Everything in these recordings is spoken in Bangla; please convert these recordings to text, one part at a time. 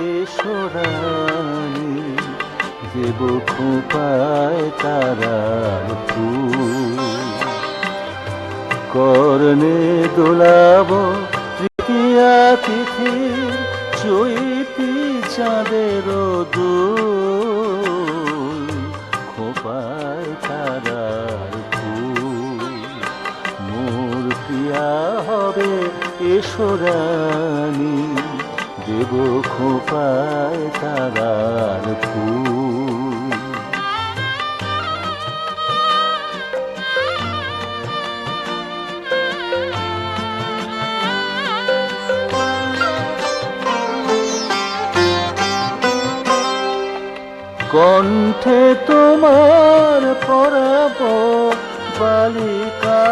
এসো রানী, দেব খোঁপায় তারার ফুল। কর্ণে দোলাব তৃতীয়া তিথির চৈতি চাঁদের দোল, খোঁপায় তারার ফুল। মোর প্রিয়া হবে এসো রানী, দেব খোঁপায় তারার ফুল। কণ্ঠে তোমার পরাব বালিকা,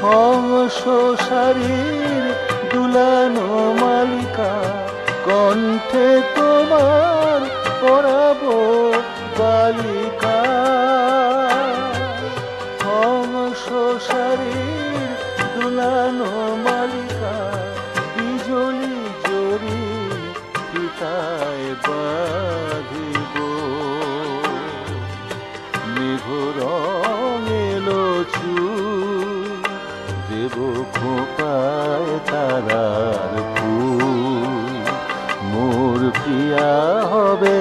হংস শারীর দুলানো মালিকা। কণ্ঠে তোমার পরাব বালিকা, হংস শারীর দুলানো মালিকা। বিজলি জরি পিতায় বাঁধিব, মেঘ রঙেলো চুল, দেব খোঁপায় তারার ফুল। মোর প্রিয়া হবে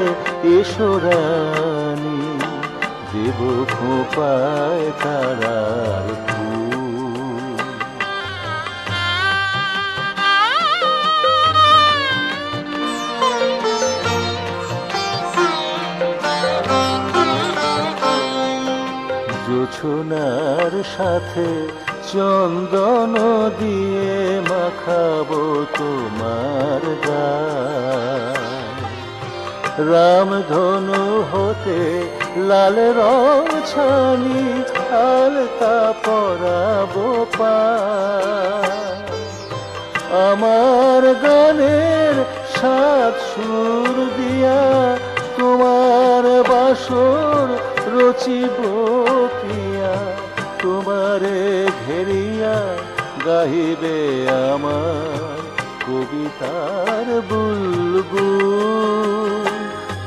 এসো রানী, দেব খোঁপায় তারার ফুল। জোছনার সাথে চন্দন দিয়ে মাখাবো তোমার গায়। রামধনু হতে লাল রং ছানি আলতা পরাবো পায়। আমার গানের সাত সুর দিয়া তোমার বাসর রচিব প্রিয়া। তোমারে ঘেরিয়া গাহিবে আমার কবিতার বুলবুল,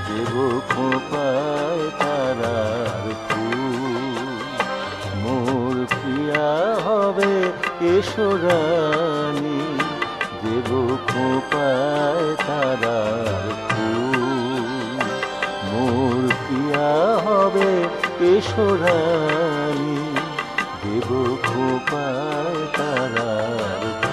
দেব খোঁপায় তারার ফুল। মোর প্রিয়া হবে এসো রানী, দেব খোঁপায় তারার ফুল। মোর প্রিয়া হবে এসো রানী, দেব খোঁপায় তারার ফুল।